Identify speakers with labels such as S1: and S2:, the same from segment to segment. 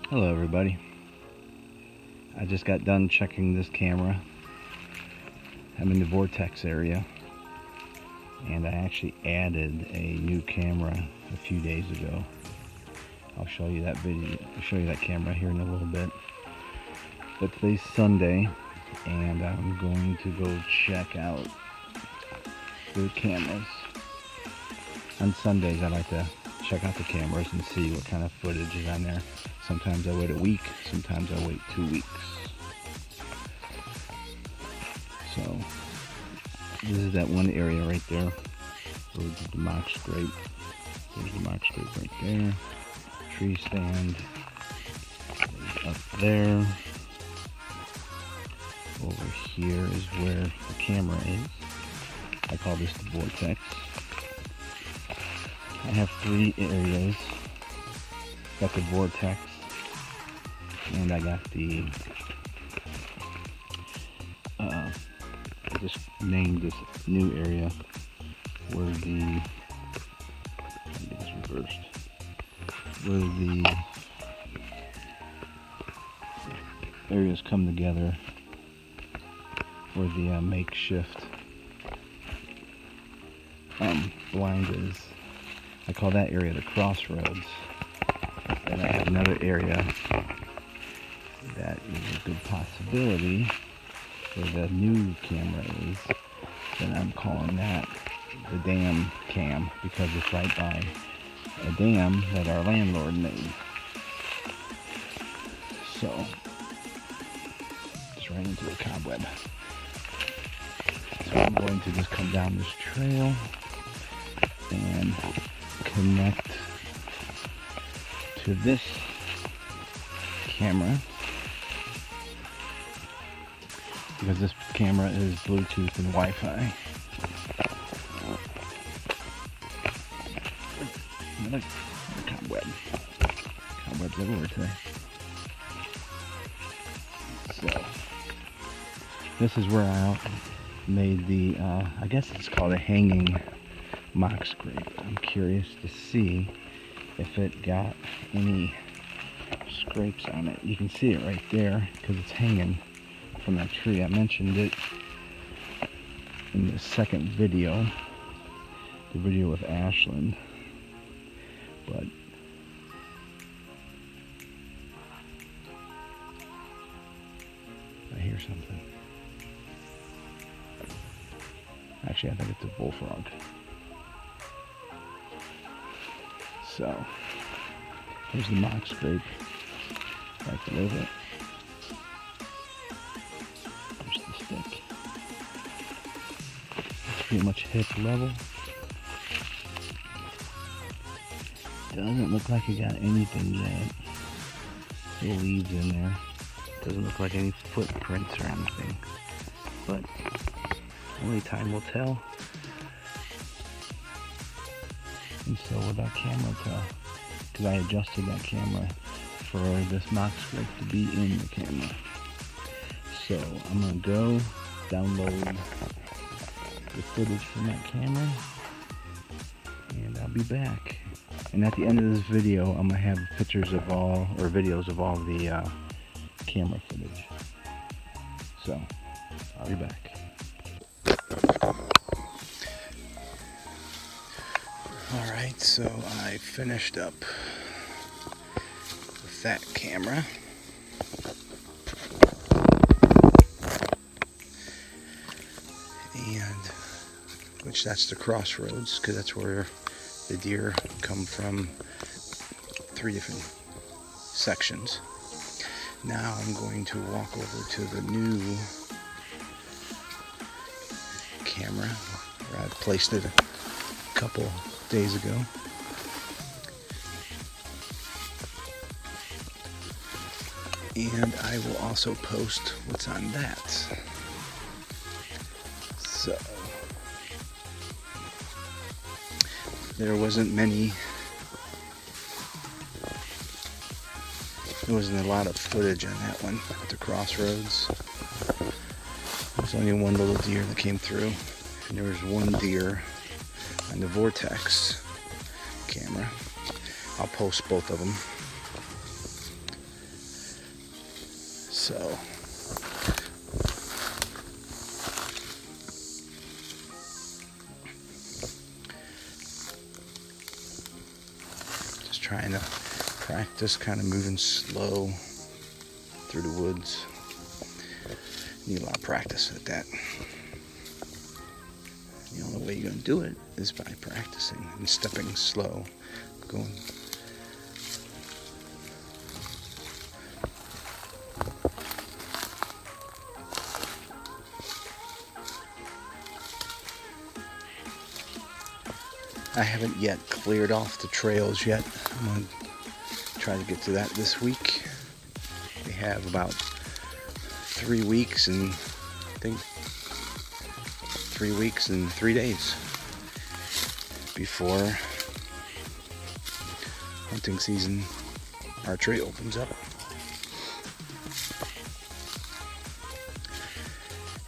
S1: Hello everybody. I just got done checking this camera. I'm in the vortex area and I actually added a new camera a few days ago. I'll show you that video. I'll show you that camera here in a little bit. But today's Sunday and I'm going to go check out the cameras. On Sundays I like to check out the cameras and see what kind of footage is on there. Sometimes I wait a week, sometimes I wait 2 weeks. So this is that one area right there where we did the mock scrape. There's the mock scrape right there. Tree stand up there. Over here is where the camera is. I call this the vortex. I have 3 areas. Got the vortex, and I got the I just named this new area where the areas come together, where the makeshift blind is. I call that area the crossroads. And I have another area that is a good possibility where the new camera is, and I'm calling that the dam cam because it's right by a dam that our landlord made. So just ran into a cobweb. So I'm going to just come down this trail and connect to this camera because this camera is Bluetooth and Wi-Fi. Another cobweb. Cobwebs everywhere today. So this is where I made the I guess it's called a hanging mock scrape. I'm curious to see if it got any scrapes on it. You can see it right there because it's hanging from that tree. I mentioned it in the second video, the video with Ashland, but I hear something. Actually, I think it's a bullfrog. So here's the mock scrape right below it. There's the stick. It's pretty much hip level. Doesn't look like it got anything yet. Little leaves in there. Doesn't look like any footprints or anything. But only time will tell. And so will that camera tell, because I adjusted that camera for this mock scrape to be in the camera. So I'm going to go download the footage from that camera and I'll be back. And at the end of this video I'm going to have pictures of all, or videos of all the camera footage. So I'll be back. Alright, so I finished up with that camera. And, which that's the crossroads, because that's where the deer come from, 3 different sections. Now I'm going to walk over to the new camera, where I placed it a couple days ago. And I will also post what's on that. So there wasn't a lot of footage on that one at the crossroads. There was only one little deer that came through, and there was one deer on the vortex camera. I'll post both of them. So just trying to practice kind of moving slow through the woods. Need a lot of practice at that. The only way you're going to do it is by practicing and stepping slow, going. I haven't yet cleared off the trails yet. I'm going to try to get to that this week. We have about 3 weeks and I think 3 weeks and 3 days before hunting season archery opens up.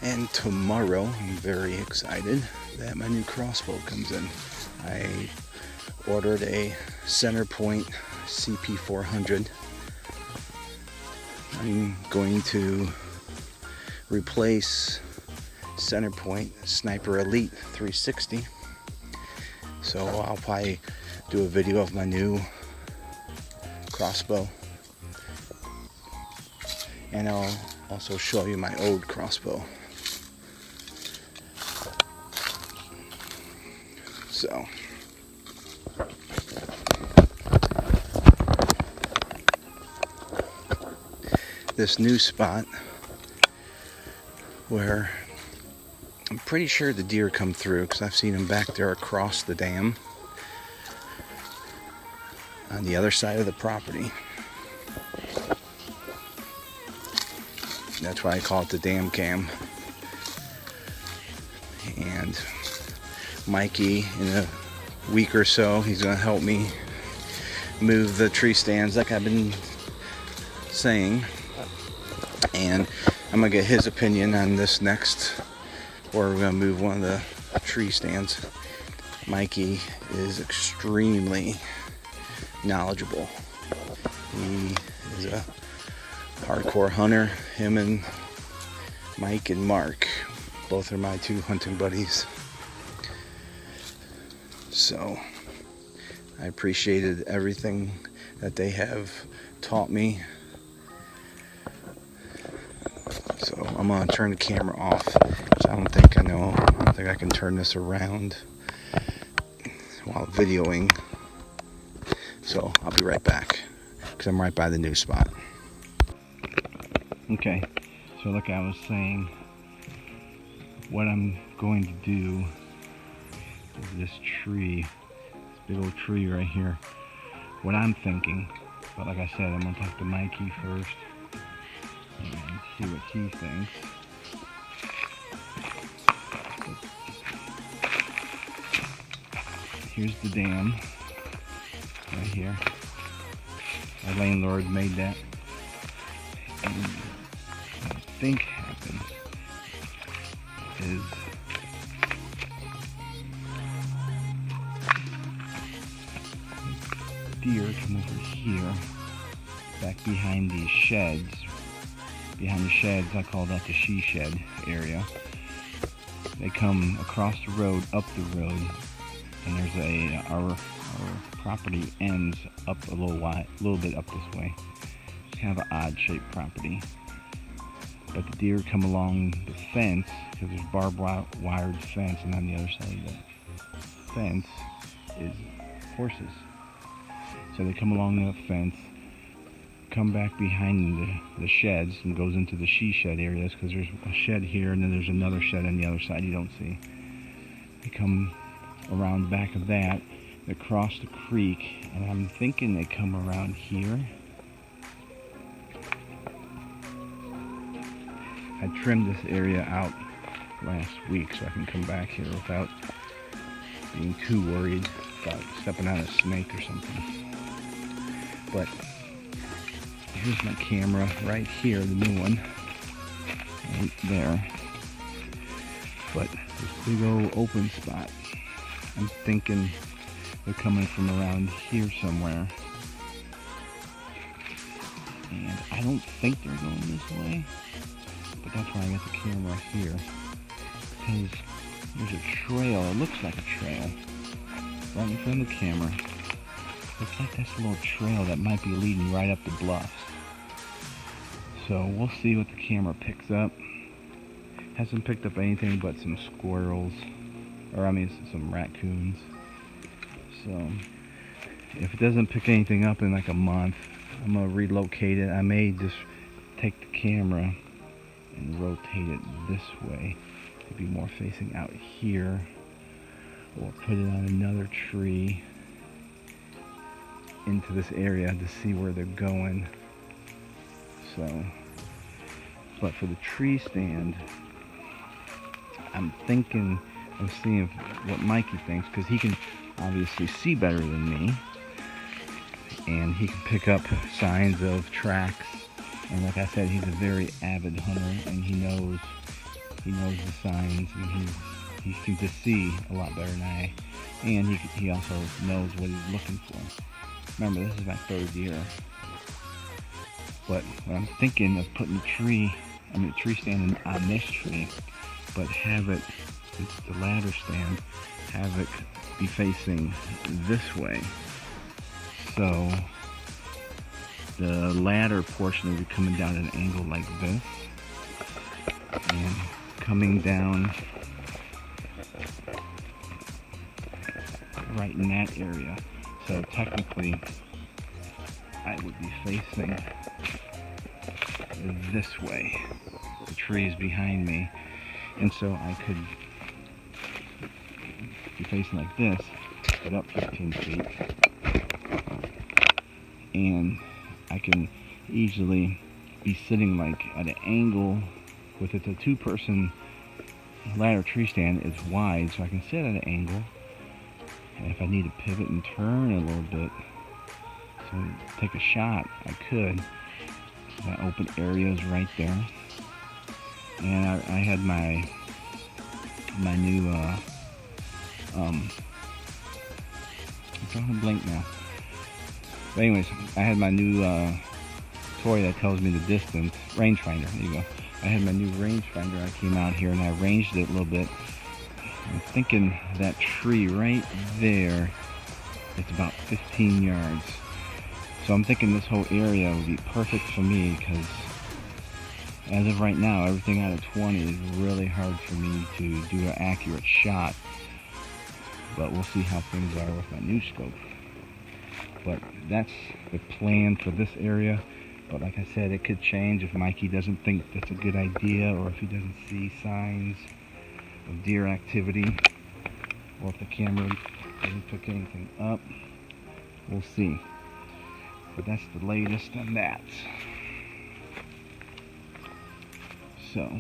S1: And tomorrow I'm very excited that my new crossbow comes in. I ordered a Centerpoint CP400. I'm going to replace Centerpoint Sniper Elite 360. So I'll probably do a video of my new crossbow. And I'll also show you my old crossbow. So this new spot where I'm pretty sure the deer come through, because I've seen them back there across the dam on the other side of the property. That's why I call it the dam cam. And Mikey, in a week or so, he's going to help me move the tree stands like I've been saying. And I'm going to get his opinion on this next, where we're going to move one of the tree stands. Mikey is extremely knowledgeable. He is a hardcore hunter. Him and Mike and Mark, both are my 2 hunting buddies. So I appreciated everything that they have taught me. So I'm going to turn the camera off, because I don't think I can turn this around while videoing. So I'll be right back, because I'm right by the new spot. Okay, so like I was saying, what I'm going to do is this tree, this big old tree right here, what I'm thinking, but like I said, I'm going to talk to Mikey first and see what he thinks. Here's the dam right here. Our landlord made that. And what I think happens is deer come over here, back behind these sheds. Behind the sheds, I call that the she shed area. They come across the road, up the road, and there's our property ends up a little bit up this way. It's kind of an odd shaped property. But the deer come along the fence, because there's barbed wired fence, and on the other side of the fence is horses. So they come along the fence, come back behind the sheds, and goes into the she shed areas, because there's a shed here and then there's another shed on the other side you don't see. They come around the back of that, they cross the creek, and I'm thinking they come around here. I trimmed this area out last week so I can come back here without being too worried about stepping on a snake or something. But here's my camera right here, the new one, right there. But this big old open spot, I'm thinking they're coming from around here somewhere. And I don't think they're going this way, but that's why I got the camera here, because there's a trail. It looks like a trail right in front of the camera. Looks like that's a little trail that might be leading right up the bluffs. So we'll see what the camera picks up. Hasn't picked up anything but some squirrels, or I mean some raccoons. So if it doesn't pick anything up in like a month, I'm gonna relocate it. I may just take the camera and rotate it this way to be more facing out here, or put it on another tree into this area to see where they're going. So, but for the tree stand, I'm thinking of seeing what Mikey thinks, because he can obviously see better than me, and he can pick up signs of tracks. And like I said, he's a very avid hunter, and he knows the signs, and he can just see a lot better than I. And he also knows what he's looking for. Remember, this is my third year. But what I'm thinking of putting the tree stand on this tree, but have it, it's the ladder stand, have it be facing this way. So the ladder portion will be coming down at an angle like this, and coming down right in that area. So technically I would be facing this way. The tree is behind me, and so I could be facing like this, get up 15 feet, and I can easily be sitting like at an angle. With it, a two-person ladder tree stand is wide, so I can sit at an angle, and if I need to pivot and turn a little bit to take a shot, I could. That open area is right there, and I had my new it's on a blink now. But anyways, I had my new toy that tells me the distance, rangefinder. There you go. I had my new rangefinder. I came out here and I ranged it a little bit. I'm thinking that tree right there, it's about 15 yards. So I'm thinking this whole area would be perfect for me, because as of right now, everything out of 20 is really hard for me to do an accurate shot. But we'll see how things are with my new scope. But that's the plan for this area. But like I said, it could change if Mikey doesn't think that's a good idea, or if he doesn't see signs of deer activity, or if the camera doesn't pick anything up. We'll see. But that's the latest on that. So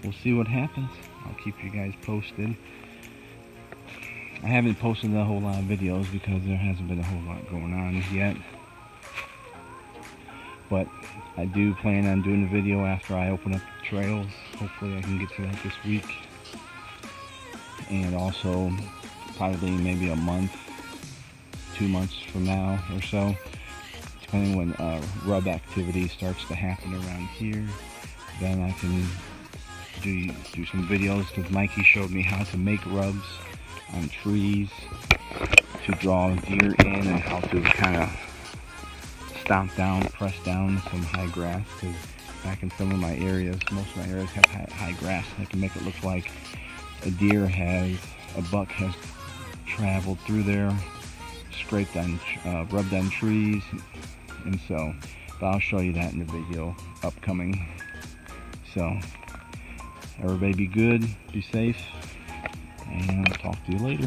S1: we'll see what happens. I'll keep you guys posted. I haven't posted a whole lot of videos because there hasn't been a whole lot going on yet. But I do plan on doing a video after I open up the trails. Hopefully I can get to that this week. And also probably maybe a month, 2 months from now or so, depending when rub activity starts to happen around here, then I can do some videos, because Mikey showed me how to make rubs on trees to draw deer in, and how to kind of stomp down, press down some high grass, because back in some of my areas, most of my areas have high grass. I can make it look like a buck has traveled through there, scraped on, rubbed on trees, and so, but I'll show you that in the video upcoming. So, everybody be good, be safe, and I'll talk to you later.